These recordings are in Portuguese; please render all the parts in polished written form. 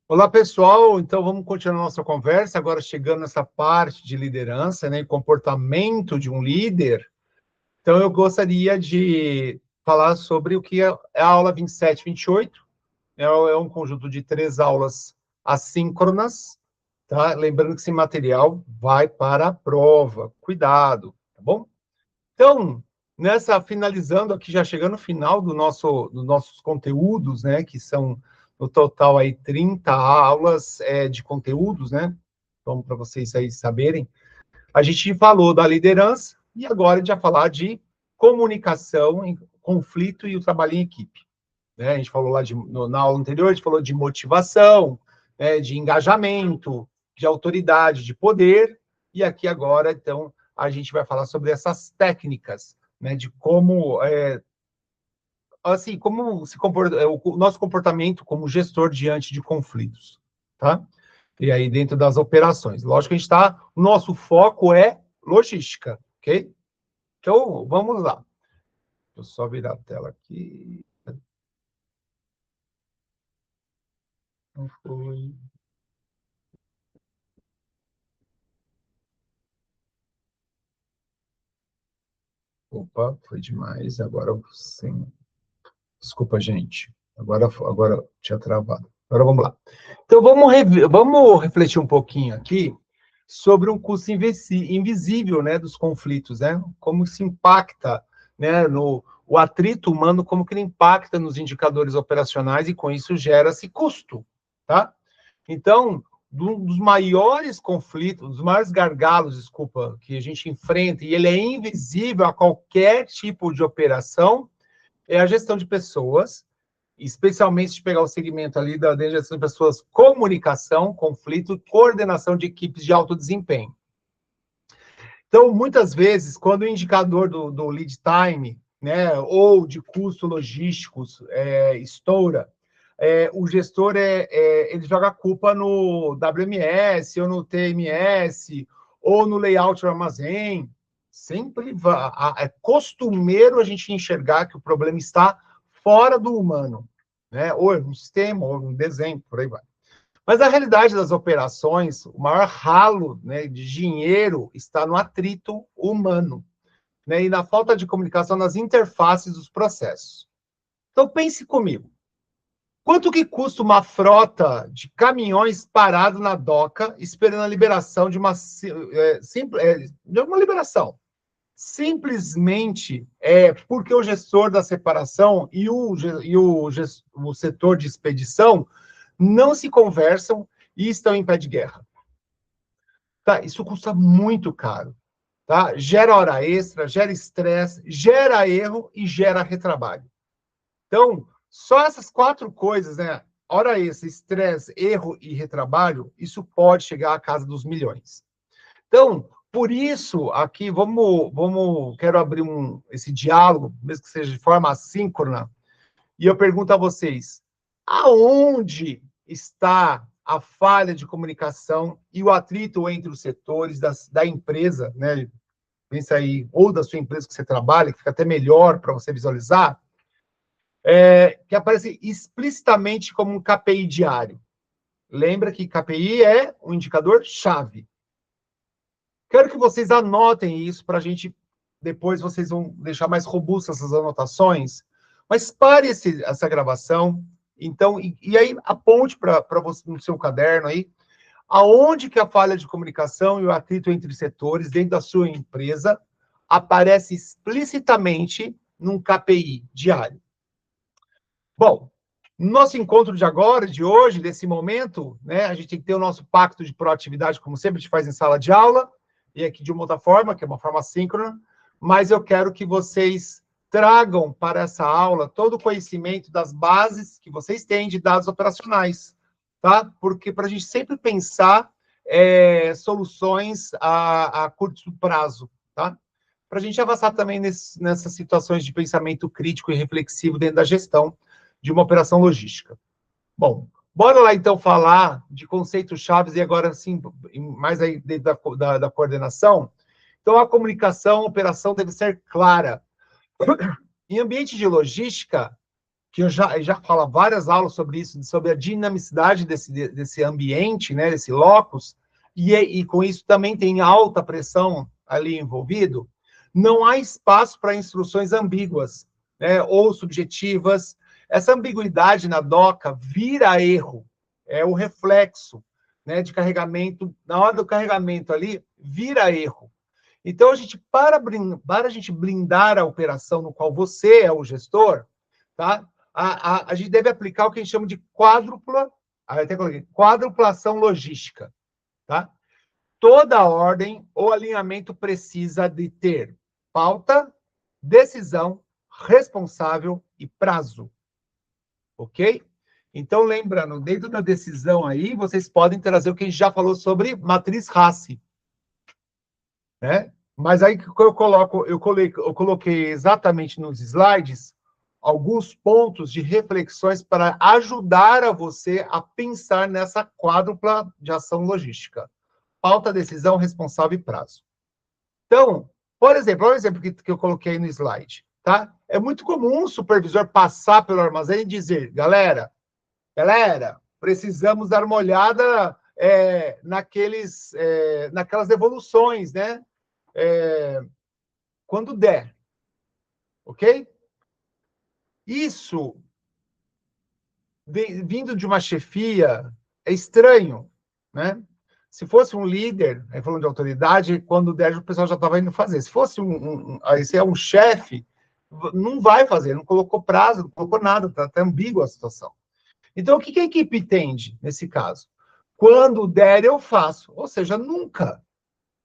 Olá, pessoal. Então, vamos continuar nossa conversa, agora chegando nessa parte de liderança, né, comportamento de um líder. Então, eu gostaria de falar sobre o que é a aula 27 e 28. É um conjunto de 3 aulas assíncronas, tá? Lembrando que esse material vai para a prova. Cuidado, tá bom? Então, finalizando aqui, já chegando no final dos nossos conteúdos, né, que são no total aí 30 aulas de conteúdos, né? Então, para vocês aí saberem, a gente falou da liderança e agora a gente vai falar de comunicação, conflito e o trabalho em equipe. Né? A gente falou lá na aula anterior, a gente falou de motivação, né, de engajamento, de autoridade, de poder, e aqui agora, então, a gente vai falar sobre essas técnicas, né, de como, assim, como se comporta, o nosso comportamento como gestor diante de conflitos, tá? E aí dentro das operações. Lógico que a gente está, o nosso foco é logística, ok? Então, vamos lá. Deixa eu só virar a tela aqui. Não foi. Opa, foi demais. Agora sim. Desculpa, gente. Agora tinha travado. Agora vamos lá. Então vamos refletir um pouquinho aqui sobre um custo invisível, né, dos conflitos, né? Como se impacta, né, no o atrito humano, como que ele impacta nos indicadores operacionais e com isso gera-se custo, tá? Então, um dos maiores conflitos, dos maiores gargalos, desculpa, que a gente enfrenta, e ele é invisível a qualquer tipo de operação, é a gestão de pessoas, especialmente se pegar o segmento ali da gestão de pessoas, comunicação, conflito, coordenação de equipes de alto desempenho. Então, muitas vezes, quando o indicador do lead time, né, ou de custos logísticos estoura, o gestor ele joga a culpa no WMS, ou no TMS, ou no layout do armazém. Sempre é costumeiro a gente enxergar que o problema está fora do humano, né? Ou no sistema, ou no desenho, por aí vai. Mas a realidade das operações, o maior ralo, né, de dinheiro está no atrito humano, né, e na falta de comunicação nas interfaces dos processos. Então pense comigo. Quanto que custa uma frota de caminhões parado na doca, esperando a liberação de de uma liberação? Simplesmente porque o gestor da separação e o setor de expedição não se conversam e estão em pé de guerra. Tá? Isso custa muito caro. Tá? Gera hora extra, gera estresse, gera erro e gera retrabalho. Então, só essas 4 coisas, né? Hora extra, estresse, erro e retrabalho, isso pode chegar à casa dos milhões. Então, por isso, aqui, quero abrir esse diálogo, mesmo que seja de forma assíncrona, e eu pergunto a vocês, aonde está a falha de comunicação e o atrito entre os setores da empresa, né? Pensa aí, ou da sua empresa que você trabalha, que fica até melhor para você visualizar, que aparece explicitamente como um KPI diário. Lembra que KPI é um indicador-chave. Quero que vocês anotem isso para a gente, depois vocês vão deixar mais robustas essas anotações, mas pare essa gravação, então, e aí aponte para você no seu caderno aí, aonde que a falha de comunicação e o atrito entre setores dentro da sua empresa aparece explicitamente num KPI diário. Bom, no nosso encontro de agora, de hoje, desse momento, né, a gente tem que ter o nosso pacto de proatividade, como sempre a gente faz em sala de aula, e aqui de uma outra forma, que é uma forma síncrona, mas eu quero que vocês tragam para essa aula todo o conhecimento das bases que vocês têm de dados operacionais, tá? Porque para a gente sempre pensar soluções a curto prazo, tá? Para a gente avançar também nessas situações de pensamento crítico e reflexivo dentro da gestão de uma operação logística. Bom, bora lá então falar de conceitos chaves e agora sim, mais aí dentro da coordenação. Então, a comunicação, a operação deve ser clara. Em ambiente de logística, que eu já falo várias aulas sobre isso, sobre a dinamicidade desse ambiente, né, desse locus, e com isso também tem alta pressão ali envolvido, não há espaço para instruções ambíguas, né, ou subjetivas. Essa ambiguidade na DOCA vira erro, é o reflexo, né, de carregamento, na hora do carregamento ali, vira erro. Então, para a gente blindar a operação no qual você é o gestor, tá? A gente deve aplicar o que a gente chama de quádruplação logística, tá? Toda ordem ou alinhamento precisa de ter pauta, decisão, responsável e prazo, ok? Então, lembrando, dentro da decisão aí, vocês podem trazer o que a gente já falou sobre matriz RACI, né? Mas aí que eu coloquei exatamente nos slides alguns pontos de reflexões para ajudar a você a pensar nessa quádrupla de ação logística. Pauta, decisão, responsável e prazo. Então, por exemplo, olha o exemplo que eu coloquei no slide, tá? É muito comum o supervisor passar pelo armazém e dizer, galera, precisamos dar uma olhada naquelas devoluções, né? Quando der, ok? Isso, vindo de uma chefia, é estranho, né? Se fosse um líder, aí falando de autoridade, quando der, o pessoal já estava indo fazer. Se fosse se é um chefe, não vai fazer, não colocou prazo, não colocou nada, está até ambígua a situação. Então, o que a equipe entende nesse caso? Quando der, eu faço, ou seja, nunca,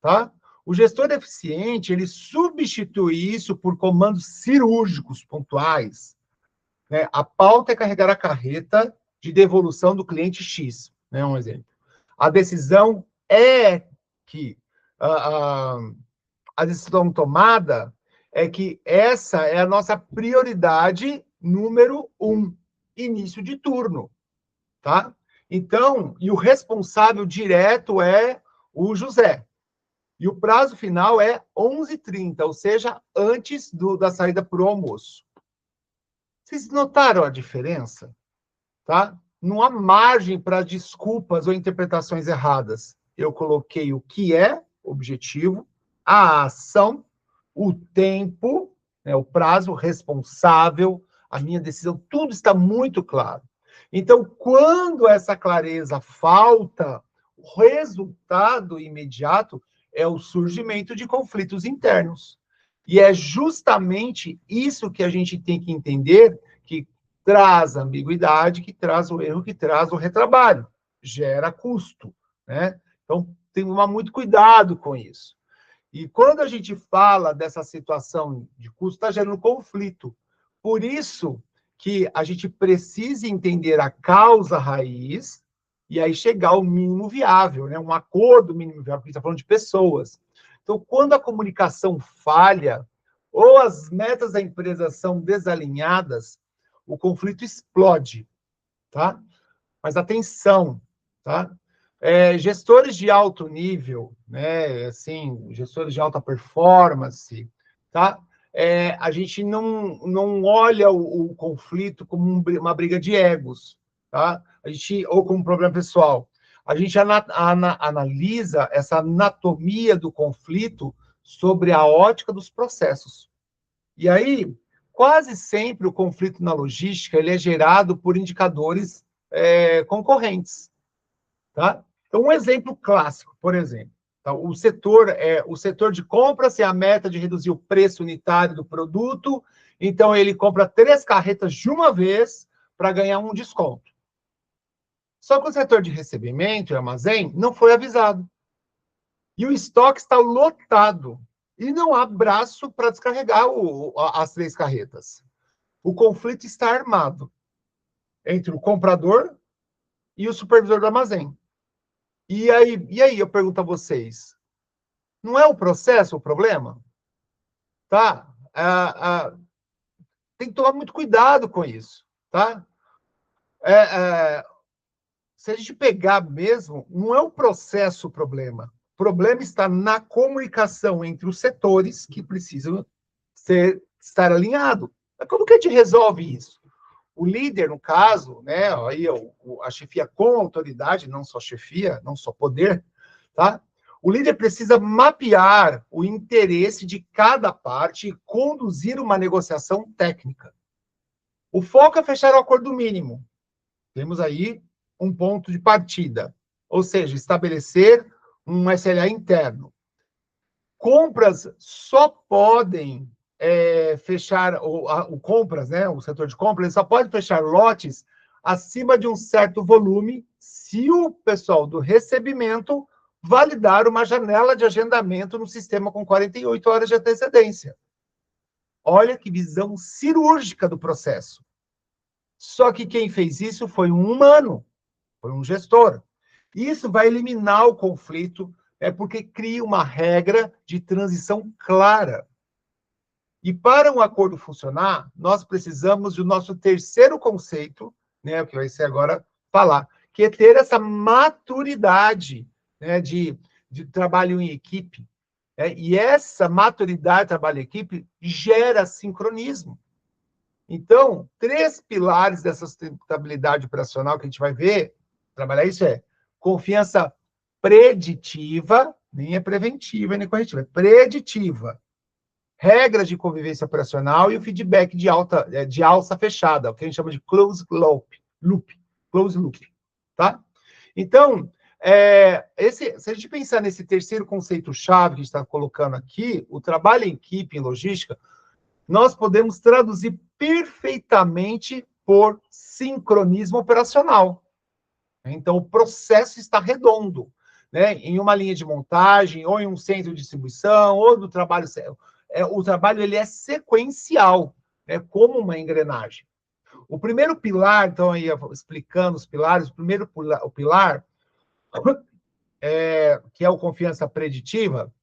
tá? O gestor eficiente, ele substitui isso por comandos cirúrgicos pontuais, né? A pauta é carregar a carreta de devolução do cliente X, né? Um exemplo. A decisão é que a decisão tomada é que essa é a nossa prioridade número 1, início de turno, tá? Então, e o responsável direto é o José. E o prazo final é 11h30, ou seja, antes da saída para o almoço. Vocês notaram a diferença? Tá? Não há margem para desculpas ou interpretações erradas. Eu coloquei o que é objetivo, a ação, o tempo, né, o prazo responsável, a minha decisão, tudo está muito claro. Então, quando essa clareza falta, o resultado imediato é o surgimento de conflitos internos. E é justamente isso que a gente tem que entender, que traz ambiguidade, que traz o erro, que traz o retrabalho, gera custo, né? Então, tem que tomar muito cuidado com isso. E quando a gente fala dessa situação de custo, está gerando conflito. Por isso que a gente precisa entender a causa raiz e aí chegar ao mínimo viável, né? Um acordo mínimo viável, porque a gente está falando de pessoas. Então, quando a comunicação falha ou as metas da empresa são desalinhadas, o conflito explode, tá? Mas atenção, tá? Gestores de alto nível, né? Assim, gestores de alta performance, tá? A gente não olha o conflito como uma briga de egos, tá? Ou como um problema pessoal. A gente analisa essa anatomia do conflito sobre a ótica dos processos. E aí, quase sempre o conflito na logística ele é gerado por indicadores concorrentes, tá? Então, um exemplo clássico, por exemplo, tá? O setor de compras tem a meta de reduzir o preço unitário do produto, então ele compra 3 carretas de uma vez para ganhar um desconto. Só que o setor de recebimento e armazém não foi avisado. E o estoque está lotado. E não há braço para descarregar as 3 carretas. O conflito está armado entre o comprador e o supervisor do armazém. E aí eu pergunto a vocês, não é o processo o problema? Tá? Tem que tomar muito cuidado com isso, tá? Se a gente pegar mesmo, não é o processo o problema. O problema está na comunicação entre os setores que precisam estar alinhados. Mas como que a gente resolve isso? O líder, no caso, né, aí a chefia com autoridade, não só chefia, não só poder, tá? O líder precisa mapear o interesse de cada parte e conduzir uma negociação técnica. O foco é fechar o acordo mínimo. Temos aí um ponto de partida, ou seja, estabelecer um SLA interno. Compras só podem fechar, o compras, né, o setor de compras, ele só pode fechar lotes acima de um certo volume se o pessoal do recebimento validar uma janela de agendamento no sistema com 48 horas de antecedência. Olha que visão cirúrgica do processo. Só que quem fez isso foi um humano, foi um gestor. Isso vai eliminar o conflito, porque cria uma regra de transição clara. E para um acordo funcionar, nós precisamos do nosso terceiro conceito, né, o que vai ser agora falar, que é ter essa maturidade, né, de trabalho em equipe. E essa maturidade de trabalho em equipe gera sincronismo. Então, 3 pilares dessa sustentabilidade operacional que a gente vai ver, trabalhar isso confiança preditiva, nem é preventiva, nem corretiva, é preditiva. Regras de convivência operacional e o feedback de alça fechada, o que a gente chama de close loop, tá? Então, se a gente pensar nesse terceiro conceito-chave que a gente está colocando aqui, o trabalho em equipe em logística, nós podemos traduzir perfeitamente por sincronismo operacional. Então, o processo está redondo, né? Em uma linha de montagem, ou em um centro de distribuição, ou do trabalho. O trabalho ele é sequencial, né? Como uma engrenagem. O primeiro pilar, então, aí explicando os pilares, o primeiro pilar, que é o confiança preditiva,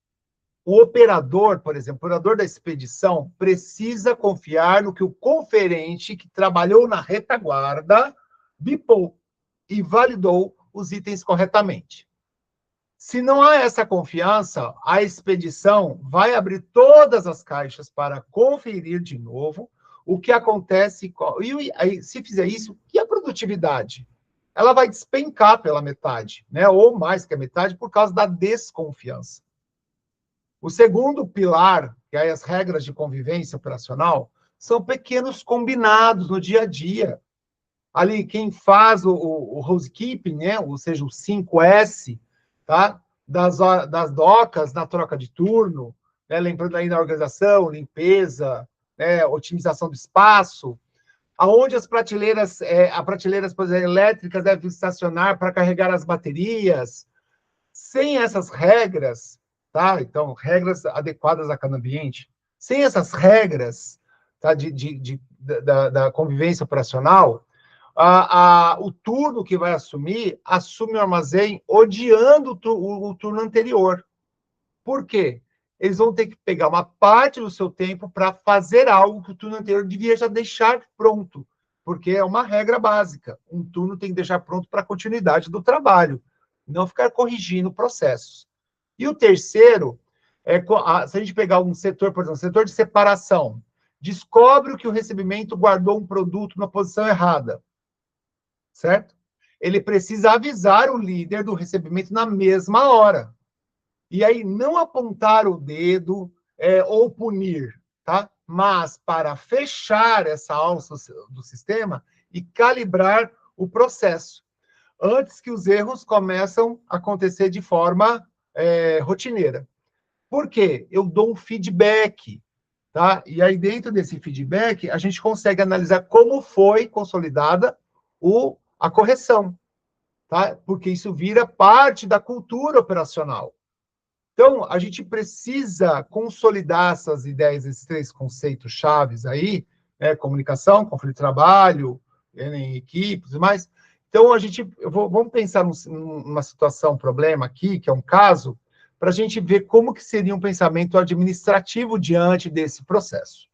o operador, por exemplo, o operador da expedição precisa confiar no que o conferente, que trabalhou na retaguarda, bipou e validou os itens corretamente. Se não há essa confiança, a expedição vai abrir todas as caixas para conferir de novo o que acontece. E aí, se fizer isso, e a produtividade? Ela vai despencar pela metade, né? Ou mais que a metade, por causa da desconfiança. O segundo pilar, que é as regras de convivência operacional, são pequenos combinados no dia a dia. Ali, quem faz o housekeeping, né? Ou seja, o 5S, tá? Das docas na troca de turno, né? Lembrando aí na organização, limpeza, né? Otimização do espaço, aonde as prateleiras, por exemplo, elétricas devem estacionar para carregar as baterias. Sem essas regras, tá? Então, regras adequadas a cada ambiente. Sem essas regras, tá? Da convivência operacional, o turno que vai assumir, assume o armazém odiando o turno anterior. Por quê? Eles vão ter que pegar uma parte do seu tempo para fazer algo que o turno anterior devia já deixar pronto, porque é uma regra básica. Um turno tem que deixar pronto para a continuidade do trabalho, não ficar corrigindo processos. E o terceiro, se a gente pegar um setor, por exemplo, setor de separação, descobre que o recebimento guardou um produto na posição errada, certo? Ele precisa avisar o líder do recebimento na mesma hora. E aí, não apontar o dedo ou punir, tá? Mas para fechar essa alça do sistema e calibrar o processo, antes que os erros começam a acontecer de forma rotineira. Por quê? Eu dou um feedback, tá? E aí, dentro desse feedback, a gente consegue analisar como foi consolidada a correção, tá? Porque isso vira parte da cultura operacional. Então, a gente precisa consolidar essas ideias, esses 3 conceitos chaves aí, comunicação, conflito de trabalho, em equipes e mais. Então, vamos pensar numa situação, um problema aqui, que é um caso, para a gente ver como que seria um pensamento administrativo diante desse processo.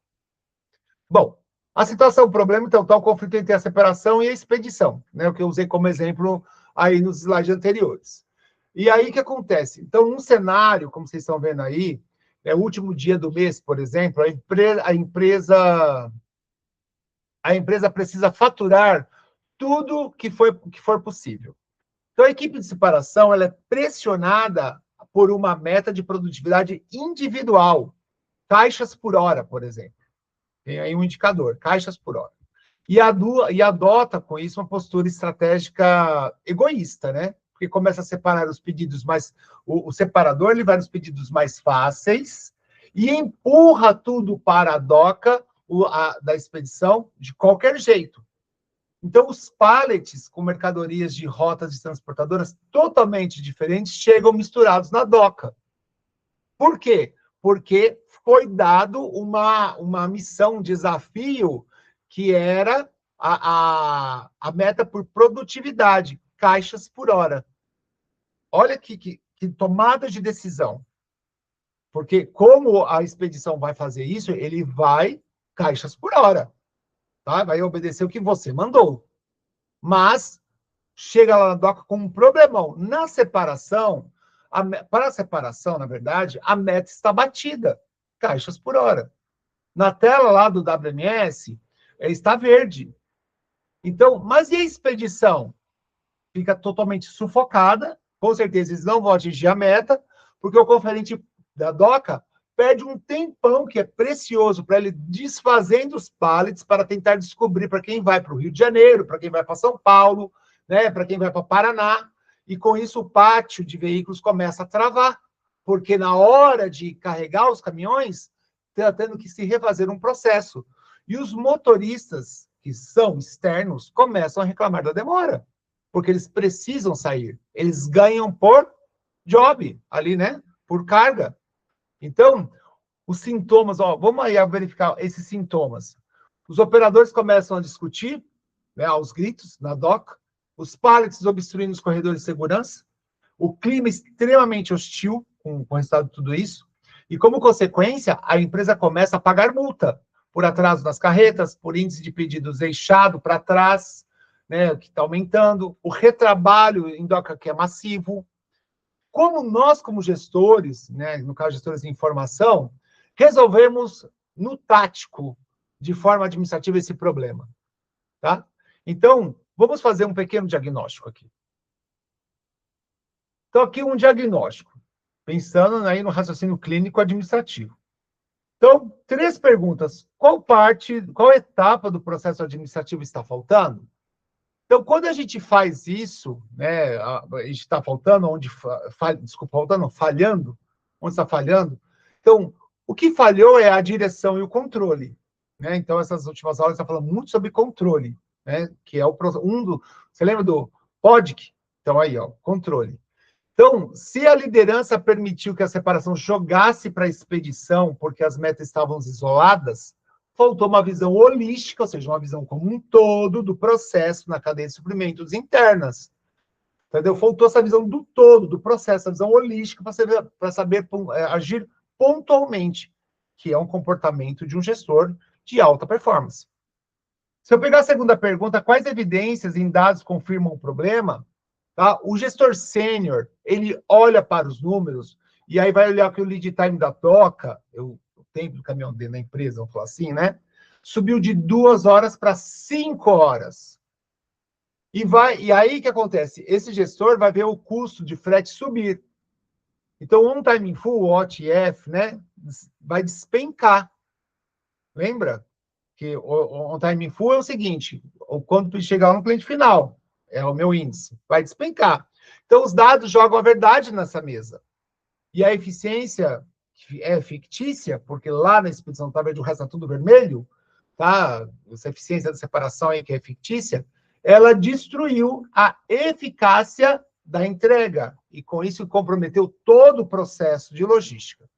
Bom, a situação, o problema, então, está o conflito entre a separação e a expedição, né? O que eu usei como exemplo aí nos slides anteriores. E aí, o que acontece? Então, num cenário, como vocês estão vendo aí, o último dia do mês, por exemplo, a empresa a empresa precisa faturar tudo que for possível. Então, a equipe de separação ela é pressionada por uma meta de produtividade individual, caixas por hora, por exemplo. Tem aí um indicador, caixas por hora. E adota, com isso, uma postura estratégica egoísta, né? Porque começa a separar os pedidos mais... O separador ele vai nos pedidos mais fáceis e empurra tudo para a doca da expedição de qualquer jeito. Então, os pallets com mercadorias de rotas de transportadoras totalmente diferentes chegam misturados na doca. Por quê? Porque foi dado uma missão, um desafio, que era a meta por produtividade, caixas por hora. Olha que tomada de decisão. Porque como a expedição vai fazer isso, ele vai caixas por hora. Tá? Vai obedecer o que você mandou. Mas chega lá na doca com um problemão. Na separação, para a separação, na verdade, a meta está batida. Caixas por hora. Na tela lá do WMS, está verde. Então, mas e a expedição? Fica totalmente sufocada. Com certeza, eles não vão atingir a meta, porque o conferente da doca perde um tempão que é precioso para ele desfazendo os pallets para tentar descobrir para quem vai para o Rio de Janeiro, para quem vai para São Paulo, né, para quem vai para Paraná. E com isso o pátio de veículos começa a travar, porque na hora de carregar os caminhões, está tendo que se refazer um processo. E os motoristas, que são externos, começam a reclamar da demora, porque eles precisam sair. Eles ganham por job ali, né? Por carga. Então, os sintomas, vamos aí verificar esses sintomas. Os operadores começam a discutir, né, aos gritos, na doca, os pallets obstruindo os corredores de segurança, o clima extremamente hostil com o resultado de tudo isso, e como consequência, a empresa começa a pagar multa por atraso nas carretas, por índice de pedidos deixado para trás, né, que está aumentando, o retrabalho em doca que é massivo. Como nós, como gestores, né, no caso, gestores de informação, resolvemos no tático, de forma administrativa, esse problema. Tá? Então, vamos fazer um pequeno diagnóstico aqui. Então, aqui um diagnóstico, pensando aí no raciocínio clínico administrativo. Então, 3 perguntas. Qual etapa do processo administrativo está faltando? Então, quando a gente faz isso, né, a gente está faltando, falhando, onde está falhando. Então, o que falhou é a direção e o controle. Né? Então, essas últimas aulas está falando muito sobre controle, né, que é você lembra do PODIC? Então, aí, controle. Então, se a liderança permitiu que a separação jogasse para a expedição, porque as metas estavam isoladas, faltou uma visão holística, ou seja, uma visão como um todo do processo na cadeia de suprimentos internas. Entendeu? Faltou essa visão do todo, do processo, a visão holística para saber agir pontualmente, que é um comportamento de um gestor de alta performance. Se eu pegar a segunda pergunta, quais evidências em dados confirmam o problema? Tá? O gestor sênior, ele olha para os números e aí vai olhar que o lead time da doca, o tempo do caminhão dentro da empresa, vamos falar assim, né? Subiu de 2 horas para 5 horas. E aí o que acontece? Esse gestor vai ver o custo de frete subir. Então, on time in full, OTF, né? Vai despencar. Lembra? Que o on time in full é o seguinte, quando tu chegar no cliente final, é o meu índice, vai despencar. Então, os dados jogam a verdade nessa mesa. E a eficiência é fictícia, porque lá na expedição tá verde, o resto está tudo vermelho, tá? Essa eficiência da separação aí, que é fictícia, ela destruiu a eficácia da entrega, e com isso comprometeu todo o processo de logística.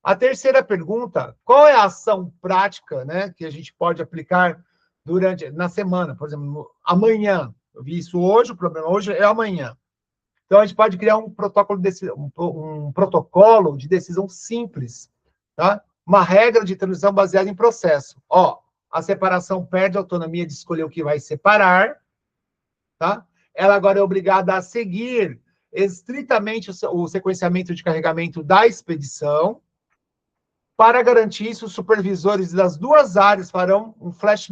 A terceira pergunta, qual é a ação prática, né, que a gente pode aplicar na semana? Por exemplo, amanhã, eu vi isso hoje, o problema hoje é amanhã. Então, a gente pode criar um protocolo de decisão simples, tá? Uma regra de transição baseada em processo. A separação perde a autonomia de escolher o que vai separar, tá? Ela agora é obrigada a seguir estritamente o sequenciamento de carregamento da expedição, Para garantir isso, os supervisores das duas áreas farão um flash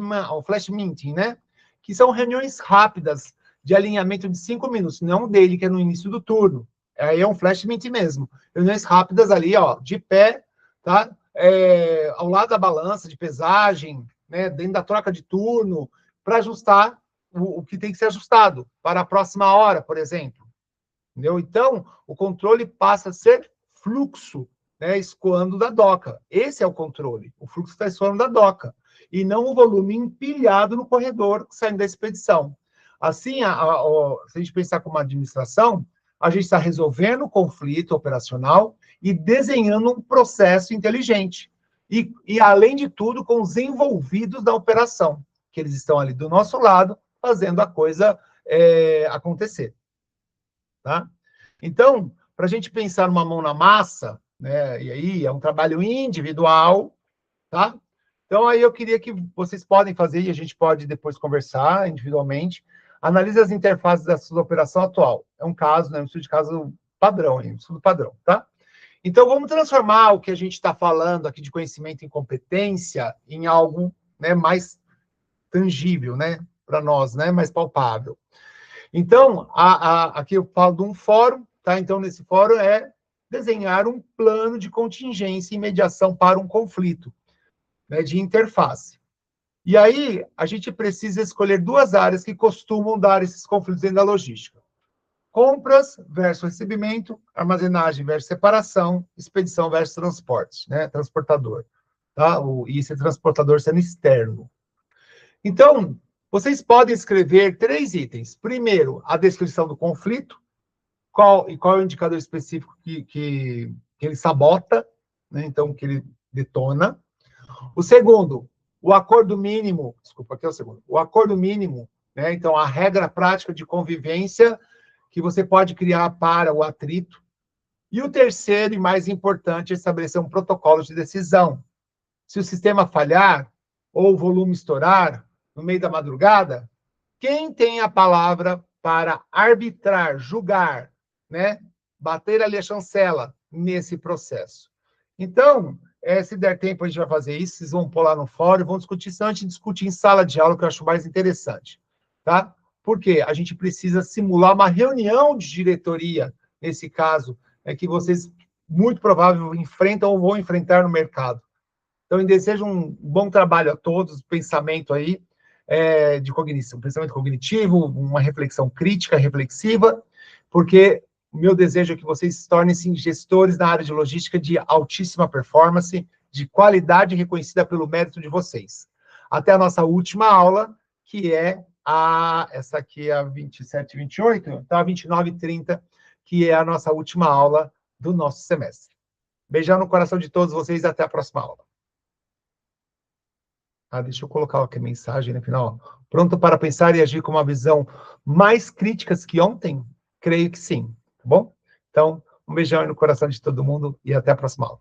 meeting, né? Que são reuniões rápidas de alinhamento de 5 minutos, não dele, que é no início do turno. Aí é um flash meeting mesmo. Reuniões rápidas ali, ó, de pé, tá? Ao lado da balança de pesagem, né? Dentro da troca de turno, para ajustar o que tem que ser ajustado para a próxima hora, por exemplo. Entendeu? Então, o controle passa a ser fluxo, né, escoando da doca. Esse é o controle. O fluxo está escoando da doca. E não o volume empilhado no corredor saindo da expedição. Assim, se a gente pensar como administração, a gente está resolvendo o conflito operacional e desenhando um processo inteligente. E, além de tudo, com os envolvidos da operação, que eles estão ali do nosso lado, fazendo a coisa acontecer. Tá? Então, para a gente pensar numa mão na massa, né, e aí é um trabalho individual, tá? Então, aí eu queria que vocês podem fazer, e a gente pode depois conversar individualmente, analise as interfaces da sua operação atual. É um caso, né, um estudo de caso padrão, um estudo padrão, tá? Então, vamos transformar o que a gente está falando aqui de conhecimento em competência em algo, né, mais tangível, né, para nós, né, mais palpável. Então, aqui eu falo de um fórum, tá? Então, nesse fórum é desenhar um plano de contingência e mediação para um conflito, né, de interface. E aí, a gente precisa escolher duas áreas que costumam dar esses conflitos dentro da logística. Compras versus recebimento, armazenagem versus separação, expedição versus transporte, né? Transportador, tá? E esse transportador sendo externo. Então, vocês podem escrever 3 itens. Primeiro, a descrição do conflito, qual é o indicador específico que ele sabota, né? Então, que ele detona. O segundo, o acordo mínimo, desculpa, aqui é o segundo, o acordo mínimo, né? Então, a regra prática de convivência que você pode criar para o atrito. E o terceiro, e mais importante, é estabelecer um protocolo de decisão. Se o sistema falhar, ou o volume estourar, no meio da madrugada, quem tem a palavra para arbitrar, julgar, né? Bater ali a chancela nesse processo. Então, se der tempo, a gente vai fazer isso, vocês vão pular no fórum, vão discutir, senão a gente discute em sala de aula, que eu acho mais interessante, tá? Porque a gente precisa simular uma reunião de diretoria, nesse caso, que vocês, muito provável, enfrentam ou vão enfrentar no mercado. Então, eu desejo um bom trabalho a todos, pensamento aí, de cognição, pensamento cognitivo, uma reflexão crítica, reflexiva, porque o meu desejo é que vocês se tornem-se gestores na área de logística de altíssima performance, de qualidade reconhecida pelo mérito de vocês. Até a nossa última aula, que é essa aqui é a 27 e 28, tá? 29 e 30, que é a nossa última aula do nosso semestre. Beijão no coração de todos vocês e até a próxima aula. Deixa eu colocar aqui a mensagem no final. Pronto para pensar e agir com uma visão mais crítica que ontem? Creio que sim, tá bom? Então, um beijão aí no coração de todo mundo e até a próxima aula.